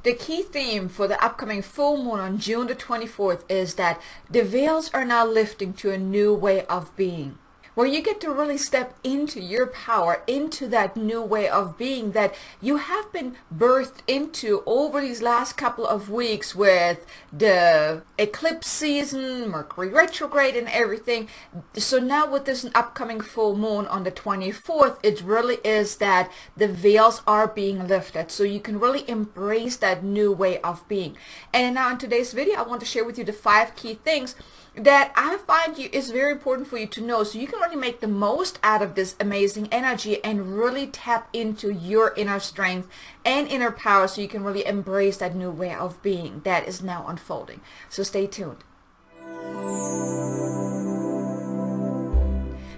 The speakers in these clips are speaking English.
The key theme for the upcoming full moon on June the 24th is that the veils are now lifting to a new way of being, where you get to really step into your power, into that new way of being that you have been birthed into over these last couple of weeks with the eclipse season, Mercury retrograde and everything. So now with this upcoming full moon on the 24th, it really is that the veils are being lifted. So you can really embrace that new way of being. And now in today's video, I want to share with you the 5 key things that I find is very important for you to know, so you can really make the most out of this amazing energy and really tap into your inner strength and inner power, so you can really embrace that new way of being that is now unfolding. So stay tuned.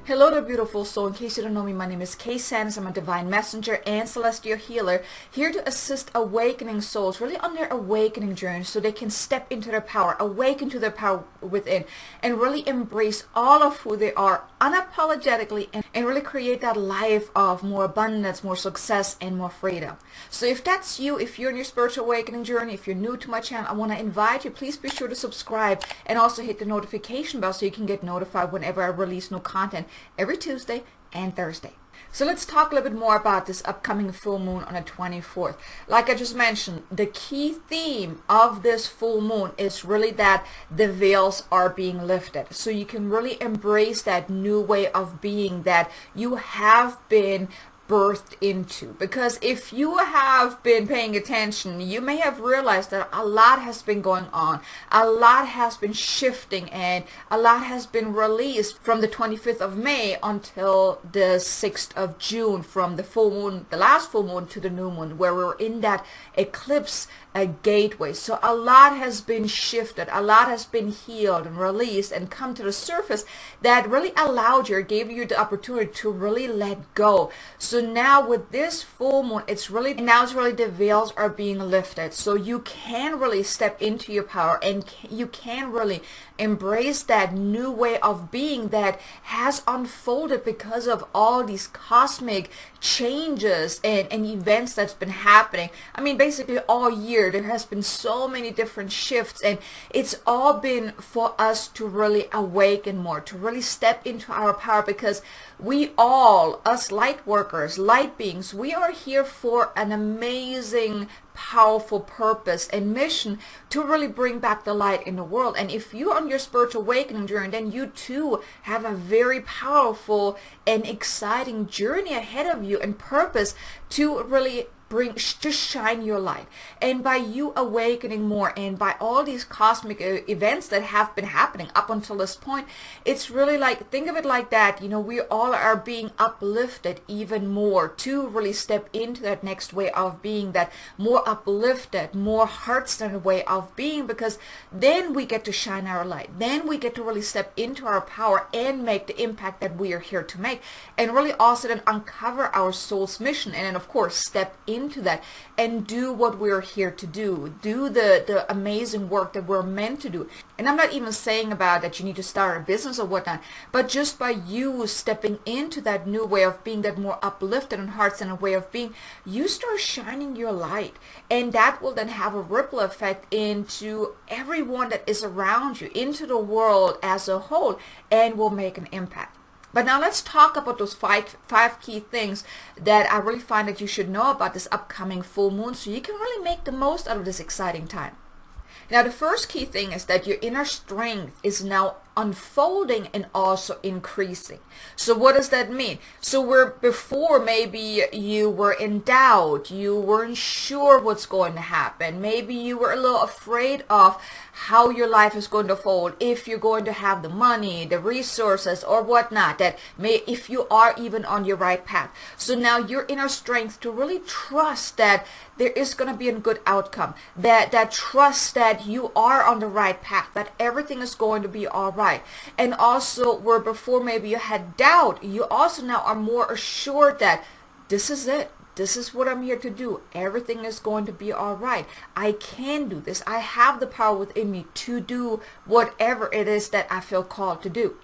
Hello there, beautiful soul. In case you don't know me, my name is Kay Sanders. I'm a divine messenger and celestial healer, here to assist awakening souls really on their awakening journey, so they can step into their power, awaken to their power within, and really embrace all of who they are unapologetically, and really create that life of more abundance, more success, and more freedom. So if that's you, if you're in your spiritual awakening journey, if you're new to my channel, I want to invite you, please be sure to subscribe and also hit the notification bell so you can get notified whenever I release new content every Tuesday and Thursday. So let's talk a little bit more about this upcoming full moon on the 24th. Like I just mentioned, the key theme of this full moon is really that the veils are being lifted. So you can really embrace that new way of being that you have been birthed into. Because if you have been paying attention, you may have realized that a lot has been going on, a lot has been shifting, and a lot has been released from the 25th of May until the 6th of June, from the full moon, the last full moon, to the new moon, where we're in that eclipse gateway. So a lot has been shifted, a lot has been healed and released and come to the surface that really allowed you, gave you the opportunity to really let go. So now with this full moon, it's really the veils are being lifted, so you can really step into your power, and you can really embrace that new way of being that has unfolded because of all these cosmic changes and events that's been happening. I mean, basically all year there has been so many different shifts, and it's all been for us to really awaken more, to really step into our power, because we all, us light workers, light beings, we are here for an amazing, powerful purpose and mission to really bring back the light in the world. And if you're on your spiritual awakening journey, then you too have a very powerful and exciting journey ahead of you and purpose to really just shine your light. And by you awakening more, and by all these cosmic events that have been happening up until this point, it's really like, think of it like that, you know, we all are being uplifted even more to really step into that next way of being, that more uplifted, more heart-centered way of being, because then we get to shine our light, then we get to really step into our power and make the impact that we are here to make, and really also then uncover our soul's mission, and then of course step into that and do what we're here to do the amazing work that we're meant to do. And I'm not even saying about that you need to start a business or whatnot, but just by you stepping into that new way of being, that more uplifted and heart-centered way of being, you start shining your light, and that will then have a ripple effect into everyone that is around you, into the world as a whole, and will make an impact. But now let's talk about those five key things that I really find that you should know about this upcoming full moon, so you can really make the most out of this exciting time. Now, the first key thing is that your inner strength is now unfolding and also increasing. So what does that mean? So where before maybe you were in doubt, you weren't sure what's going to happen, maybe you were a little afraid of how your life is going to fold, if you're going to have the money, the resources, or whatnot, that may, if you are even on your right path. So now your inner strength to really trust that there is going to be a good outcome, that trust that you are on the right path, that everything is going to be all right. And also where before maybe you had doubt, you also now are more assured that this is it. This is what I'm here to do. Everything is going to be all right. I can do this. I have the power within me to do whatever it is that I feel called to do.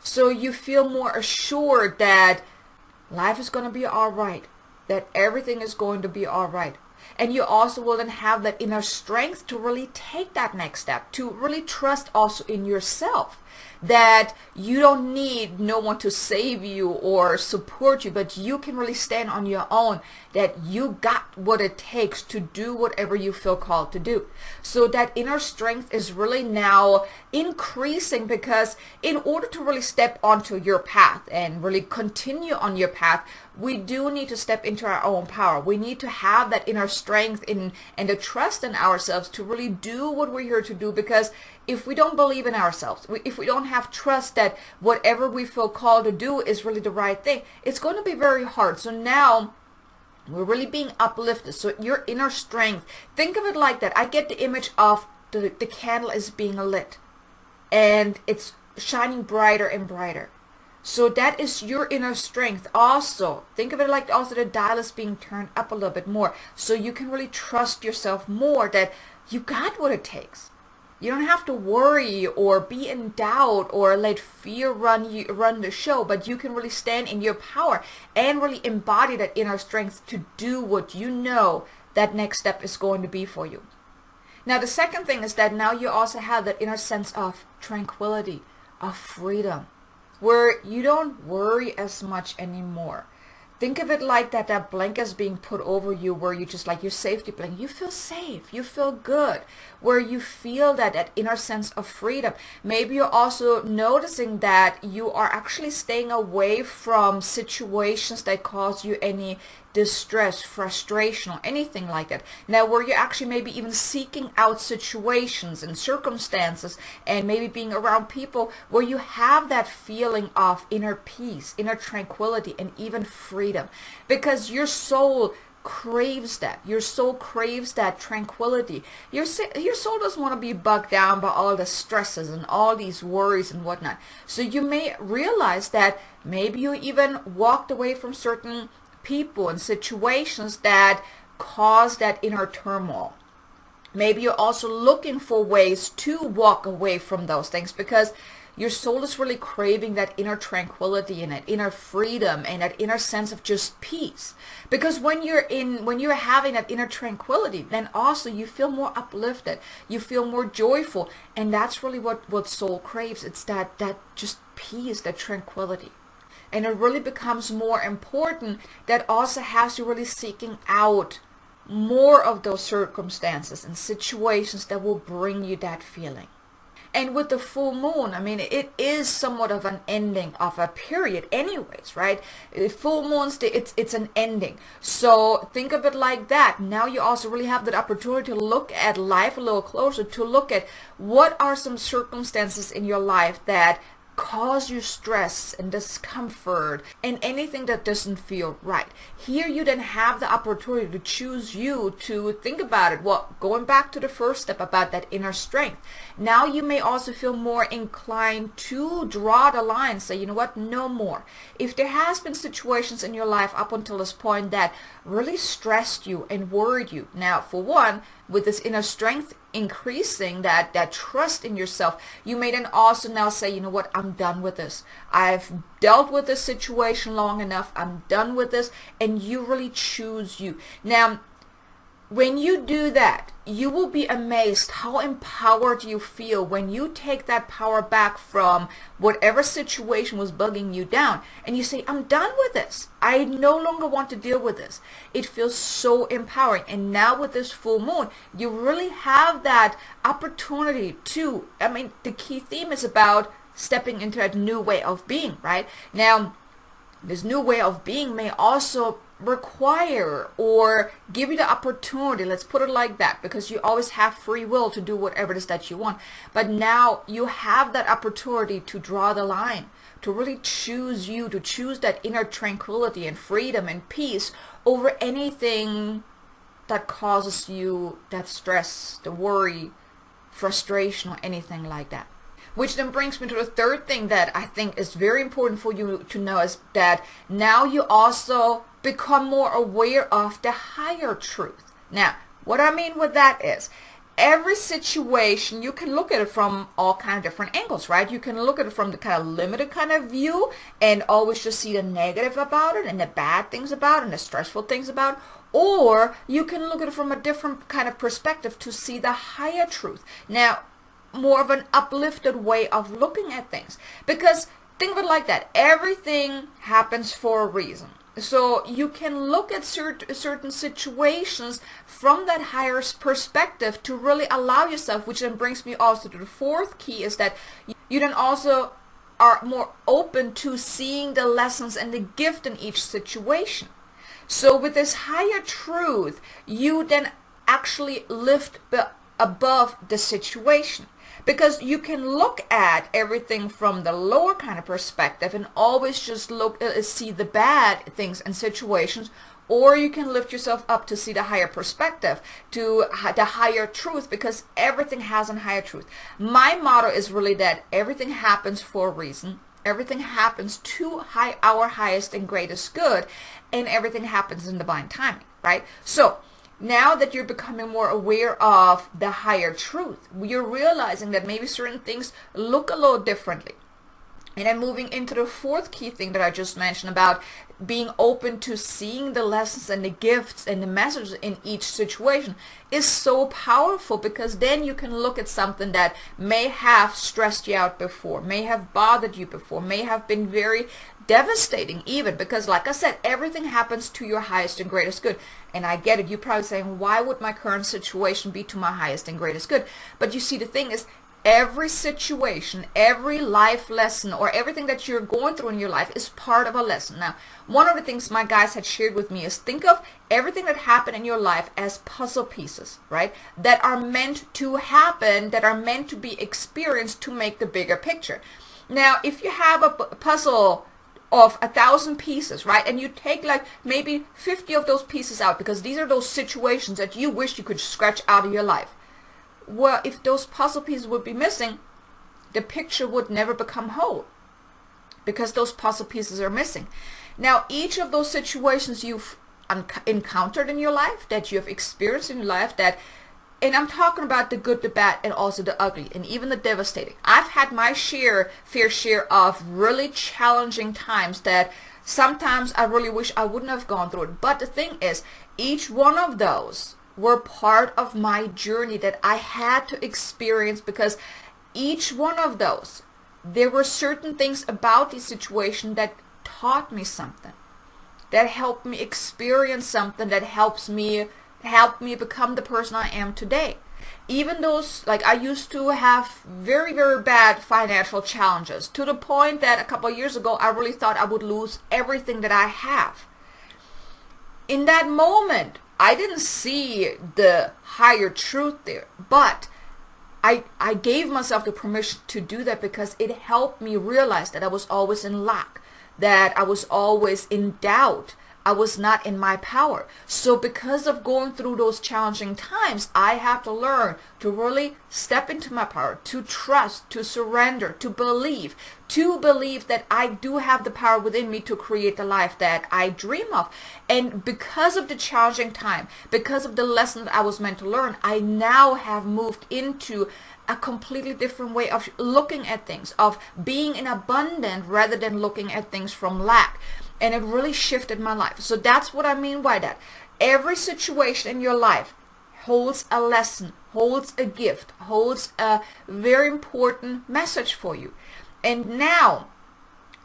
So you feel more assured that life is going to be all right, that everything is going to be all right. And you also will then have that inner strength to really take that next step, to really trust also in yourself, that you don't need no one to save you or support you, but you can really stand on your own, that you got what it takes to do whatever you feel called to do. So that inner strength is really now increasing, because in order to really step onto your path and really continue on your path, we do need to step into our own power. We need to have that inner strength and the trust in ourselves to really do what we're here to do, because if we don't believe in ourselves, if we don't have trust that whatever we feel called to do is really the right thing, it's going to be very hard. So now we're really being uplifted. So your inner strength, think of it like that. I get the image of the candle is being lit and it's shining brighter and brighter. So that is your inner strength. Also, think of it like also the dial is being turned up a little bit more, so you can really trust yourself more, that you got what it takes. You don't have to worry or be in doubt or let fear run the show, but you can really stand in your power and really embody that inner strength to do what you know that next step is going to be for you. Now, the second thing is that now you also have that inner sense of tranquility, of freedom, where you don't worry as much anymore. Think of it like that blanket is being put over you, where you just like your safety blanket. You feel safe. You feel good. Where you feel that inner sense of freedom. Maybe you're also noticing that you are actually staying away from situations that cause you any distress, frustration, or anything like that. Now, where you're actually maybe even seeking out situations and circumstances, and maybe being around people where you have that feeling of inner peace, inner tranquility, and even freedom, because your soul craves that. Your soul craves that tranquility. Your soul doesn't want to be bogged down by all the stresses and all these worries and whatnot. So you may realize that maybe you even walked away from certain people and situations that cause that inner turmoil. Maybe you're also looking for ways to walk away from those things, because your soul is really craving that inner tranquility and that inner freedom and that inner sense of just peace. Because when you're having that inner tranquility, then also you feel more uplifted, you feel more joyful, and that's really what soul craves. It's that just peace, that tranquility. And it really becomes more important, that also has you really seeking out more of those circumstances and situations that will bring you that feeling. And with the full moon, I mean, it is somewhat of an ending of a period anyways, right? Full moons, it's an ending. So think of it like that. Now you also really have that opportunity to look at life a little closer, to look at what are some circumstances in your life that cause you stress and discomfort and anything that doesn't feel right. Here you then have the opportunity to choose you to think about it. Well, going back to the first step about that inner strength, now you may also feel more inclined to draw the line, say, you know what, no more. If there has been situations in your life up until this point that really stressed you and worried you, now for one, with this inner strength increasing, that trust in yourself, you may then also now say, you know what, I'm done with this. I've dealt with this situation long enough. I'm done with this. And you really choose you. Now, when you do that, you will be amazed how empowered you feel when you take that power back from whatever situation was bugging you down, and you say, I'm done with this. I no longer want to deal with this. It feels so empowering. And now with this full moon, you really have that opportunity to, I mean, the key theme is about stepping into a new way of being, right? Now, this new way of being may also require or give you the opportunity, let's put it like that, because you always have free will to do whatever it is that you want. But now you have that opportunity to draw the line, to really choose you, to choose that inner tranquility and freedom and peace over anything that causes you that stress, the worry, frustration, or anything like that. Which then brings me to the third thing that I think is very important for you to know, is that now you also become more aware of the higher truth. Now, what I mean with that is, every situation, you can look at it from all kind of different angles, right? You can look at it from the kind of limited kind of view and always just see the negative about it and the bad things about it and the stressful things about it. Or you can look at it from a different kind of perspective to see the higher truth. Now, more of an uplifted way of looking at things. Because think of it like that. Everything happens for a reason. So you can look at certain situations from that higher perspective to really allow yourself, which then brings me also to the fourth key, is that you then also are more open to seeing the lessons and the gift in each situation. So with this higher truth, you then actually lift above the situation. Because you can look at everything from the lower kind of perspective and always just see the bad things and situations, or you can lift yourself up to see the higher perspective, to the higher truth, because everything has a higher truth. My motto is really that everything happens for a reason. Everything happens to our highest and greatest good, and everything happens in divine timing, right? So now that you're becoming more aware of the higher truth, you're realizing that maybe certain things look a little differently. And then moving into the fourth key thing that I just mentioned about being open to seeing the lessons and the gifts and the messages in each situation is so powerful, because then you can look at something that may have stressed you out before, may have bothered you before, may have been very devastating even, because like I said, everything happens to your highest and greatest good. And I get it, you're probably saying, why would my current situation be to my highest and greatest good? But you see, the thing is, every situation, every life lesson, or everything that you're going through in your life is part of a lesson. Now, one of the things my guys had shared with me is think of everything that happened in your life as puzzle pieces, right? That are meant to happen, that are meant to be experienced to make the bigger picture. Now, if you have a puzzle of 1,000 pieces, right? And you take like maybe 50 of those pieces out, because these are those situations that you wish you could scratch out of your life. Well, if those puzzle pieces would be missing, the picture would never become whole, because those puzzle pieces are missing. Now, each of those situations you've encountered in your life, that you have experienced in your life, that, and I'm talking about the good, the bad, and also the ugly, and even the devastating. I've had my fair share of really challenging times that sometimes I really wish I wouldn't have gone through it. But the thing is, each one of those were part of my journey that I had to experience, because each one of those, there were certain things about the situation that taught me something, that helped me experience something, that helped me become the person I am today. Even those, like I used to have very, very bad financial challenges, to the point that a couple of years ago, I really thought I would lose everything that I have. In that moment, I didn't see the higher truth there, but I gave myself the permission to do that, because it helped me realize that I was always in lack, that I was always in doubt, I was not in my power. So because of going through those challenging times, I have to learn to really step into my power, to trust, to surrender, to believe that I do have the power within me to create the life that I dream of. And because of the challenging time, because of the lesson that I was meant to learn, I now have moved into a completely different way of looking at things, of being in abundance rather than looking at things from lack. And it really shifted my life. So that's what I mean by that. Every situation in your life holds a lesson, holds a gift, holds a very important message for you. And now,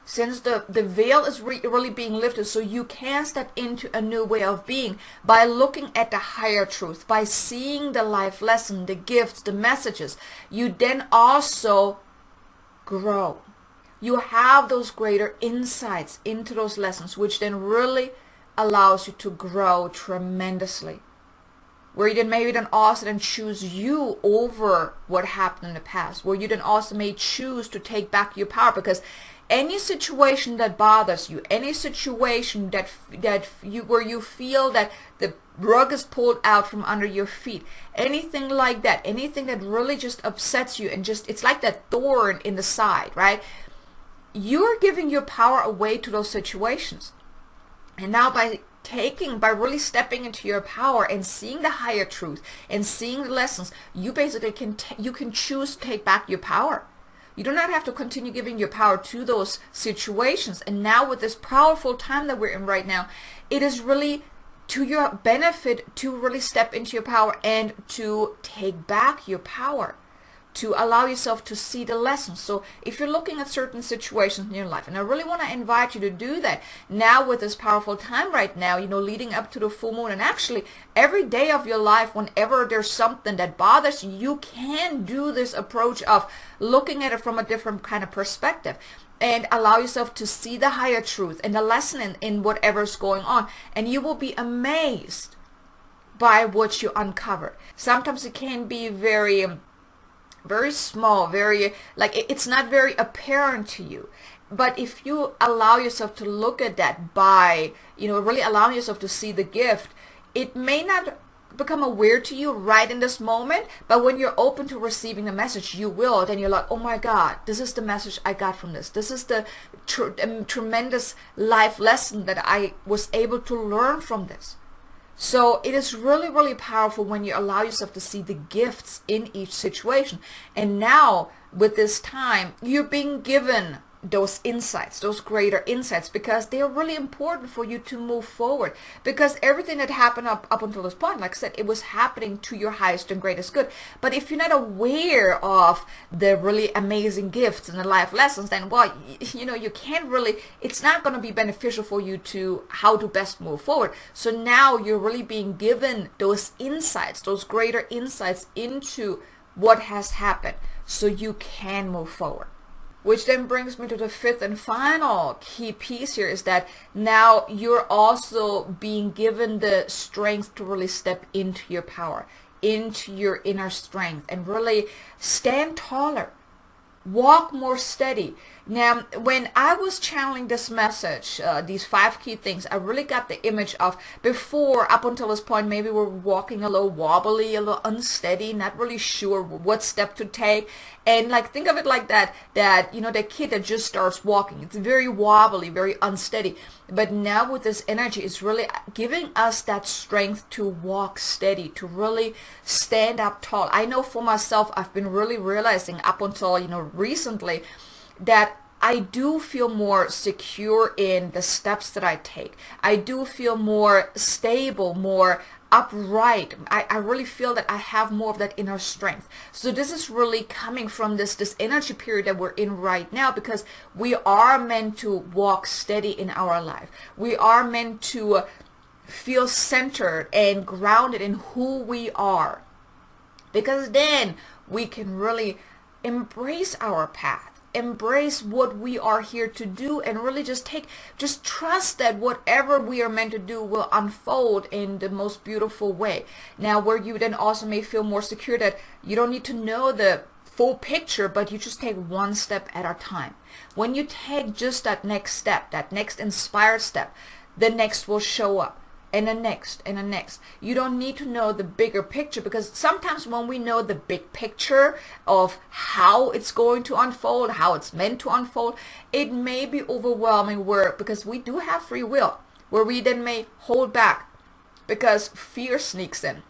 since the veil is really being lifted, so you can step into a new way of being by looking at the higher truth, by seeing the life lesson, the gifts, the messages, you then also grow. You have those greater insights into those lessons, which then really allows you to grow tremendously. Where you then maybe then also then choose you over what happened in the past. Where you then also may choose to take back your power, because any situation that bothers you, any situation that where you feel that the rug is pulled out from under your feet, anything like that, anything that really just upsets you and just, it's like that thorn in the side, right? You're giving your power away to those situations. And now by by really stepping into your power and seeing the higher truth and seeing the lessons, you basically can choose to take back your power. You do not have to continue giving your power to those situations. And now with this powerful time that we're in right now, it is really to your benefit to really step into your power and to take back your power, to allow yourself to see the lessons. So if you're looking at certain situations in your life, and I really want to invite you to do that now with this powerful time right now, leading up to the full moon, and actually every day of your life, whenever there's something that bothers you, you can do this approach of looking at it from a different kind of perspective and allow yourself to see the higher truth and the lesson in whatever's going on. And you will be amazed by what you uncover. Sometimes it can be very small, very it's not very apparent to you. But if you allow yourself to look at that by, really allowing yourself to see the gift, it may not become aware to you right in this moment, but when you're open to receiving the message, you will. Then you're like, oh my God, this is the message I got from this. This is the tremendous life lesson that I was able to learn from this. So it is really, really powerful when you allow yourself to see the gifts in each situation. And now with this time, you're being given those insights, those greater insights, because they are really important for you to move forward. Because everything that happened up until this point, like I said, it was happening to your highest and greatest good. But if you're not aware of the really amazing gifts and the life lessons, then you can't really, it's not going to be beneficial for you to how to best move forward. So now you're really being given those insights, those greater insights into what has happened, so you can move forward. Which then brings me to the fifth and final key piece here, is that now you're also being given the strength to really step into your power, into your inner strength, and really stand taller, walk more steady. Now, when I was channeling this message, these 5 key things, I really got the image of before, up until this point, maybe we're walking a little wobbly, a little unsteady, not really sure what step to take. And think of it like that kid that just starts walking. It's very wobbly, very unsteady. But now with this energy, it's really giving us that strength to walk steady, to really stand up tall. I know for myself, I've been really realizing up until, recently, that I do feel more secure in the steps that I take. I do feel more stable, more upright. I really feel that I have more of that inner strength. So this is really coming from this energy period that we're in right now, because we are meant to walk steady in our life. We are meant to feel centered and grounded in who we are, because then we can really embrace our path, embrace what we are here to do, and really just trust that whatever we are meant to do will unfold in the most beautiful way. Now, where you then also may feel more secure that you don't need to know the full picture, but you just take one step at a time. When you take just that next step, that next inspired step, the next will show up. And the next, and the next. You don't need to know the bigger picture, because sometimes when we know the big picture of how it's going to unfold, how it's meant to unfold, it may be overwhelming, because we do have free will, where we then may hold back because fear sneaks in.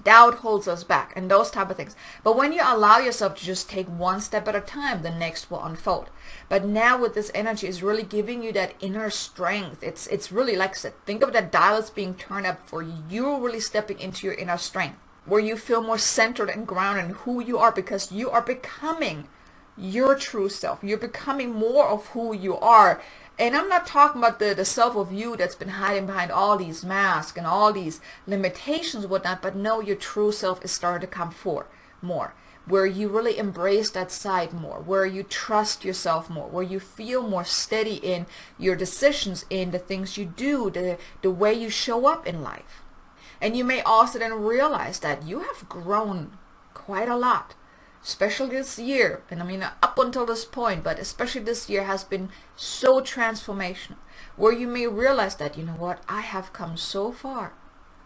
Doubt holds us back, and those type of things. But when you allow yourself to just take one step at a time, the next will unfold. But now with this energy, is really giving you that inner strength. It's really, like I said, think of that dial that's being turned up for you. You're really stepping into your inner strength, where you feel more centered and grounded in who you are, because you are becoming your true self. You're becoming more of who you are. And I'm not talking about the self of you that's been hiding behind all these masks and all these limitations and whatnot, but no, your true self is starting to come forth more, where you really embrace that side more, where you trust yourself more, where you feel more steady in your decisions, in the things you do, the way you show up in life. And you may also then realize that you have grown quite a lot, especially this year. And I mean, up until this point, but especially this year has been so transformational, where you may realize that, you know what, I have come so far.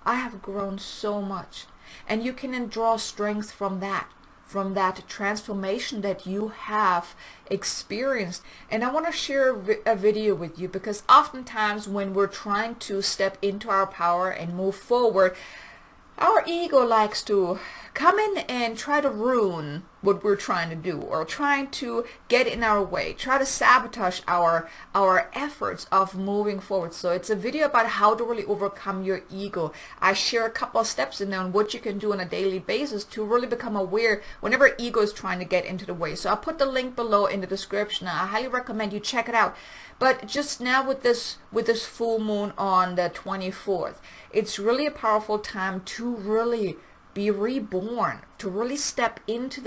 I have grown so much. And you can then draw strength from that, from that transformation that you have experienced. And I want to share a video with you, because oftentimes when we're trying to step into our power and move forward, our ego likes to come in and try to ruin what we're trying to do, or trying to get in our way, try to sabotage our efforts of moving forward. So it's a video about how to really overcome your ego. I share a couple of steps in there on what you can do on a daily basis to really become aware whenever ego is trying to get into the way. So I'll put the link below in the description. I highly recommend you check it out. But just now with this full moon on the 24th, it's really a powerful time to really be reborn, to really step into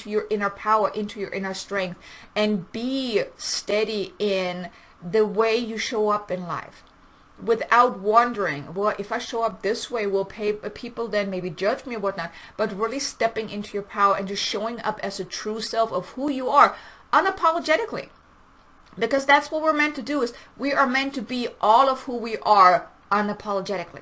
your inner power, into your inner strength, and be steady in the way you show up in life, without wondering, well, if I show up this way, will people then maybe judge me or whatnot, but really stepping into your power and just showing up as a true self of who you are, unapologetically. Because that's what we're meant to do, is we are meant to be all of who we are unapologetically.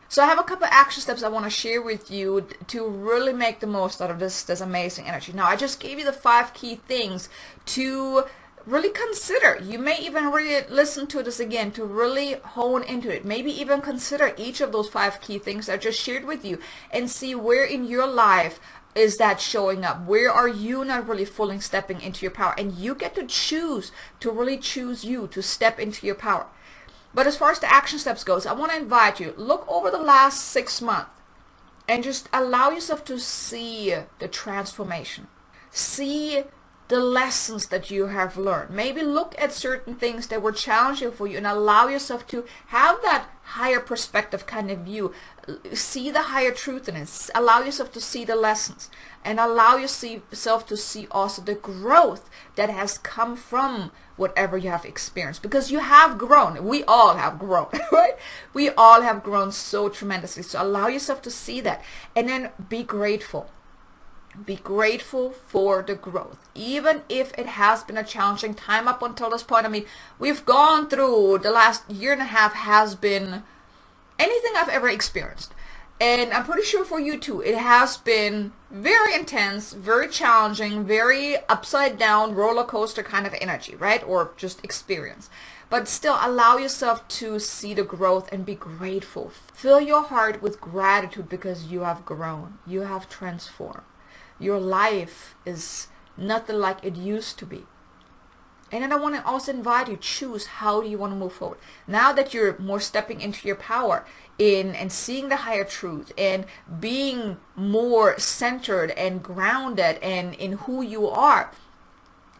So I have a couple of action steps I want to share with you to really make the most out of this amazing energy. Now, I just gave you the 5 key things to really consider. You may even really listen to this again to really hone into it. Maybe even consider each of those 5 key things I just shared with you and see where in your life is that showing up. Where are you not really fully stepping into your power? And you get to choose to really choose you to step into your power. But as far as the action steps goes, I want to invite you, look over the last 6 months and just allow yourself to see the transformation. See the lessons that you have learned. Maybe look at certain things that were challenging for you and allow yourself to have that higher perspective kind of view. See the higher truth in it. Allow yourself to see the lessons, and allow yourself to see also the growth that has come from whatever you have experienced, because you have grown. We all have grown, right? We all have grown so tremendously. So allow yourself to see that, and then be grateful. Be grateful for the growth, even if it has been a challenging time up until this point. I mean, we've gone through the last year and a half has been anything I've ever experienced. And I'm pretty sure for you too, it has been very intense, very challenging, very upside down roller coaster kind of energy, right? Or just experience. But still allow yourself to see the growth and be grateful. Fill your heart with gratitude because you have grown, you have transformed. Your life is nothing like it used to be. And then I want to also invite you, choose how do you want to move forward. Now that you're more stepping into your power and seeing the higher truth and being more centered and grounded and in who you are,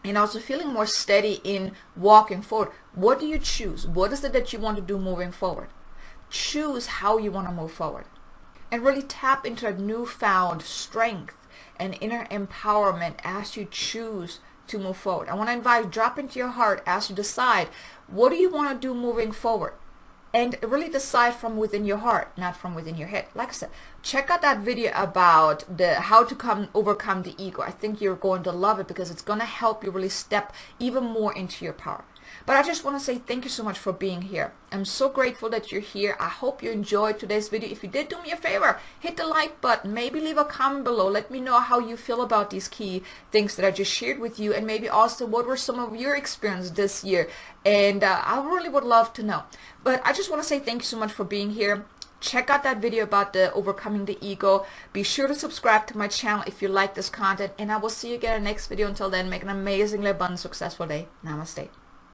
and also feeling more steady in walking forward, what do you choose? What is it that you want to do moving forward? Choose how you want to move forward. And really tap into a newfound strength and inner empowerment as you choose to move forward. I want to invite you, drop into your heart as you decide, what do you want to do moving forward? And really decide from within your heart, not from within your head. Like I said, check out that video about how to overcome the ego. I think you're going to love it because it's going to help you really step even more into your power. But I just want to say thank you so much for being here. I'm so grateful that you're here. I hope you enjoyed today's video. If you did, do me a favor, hit the like button, maybe leave a comment below. Let me know how you feel about these key things that I just shared with you, and maybe also what were some of your experiences this year. And I really would love to know. But I just want to say thank you so much for being here. Check out that video about the overcoming the ego. Be sure to subscribe to my channel if you like this content, and I will see you again in the next video. Until then, make an amazingly abundant, successful day. Namaste.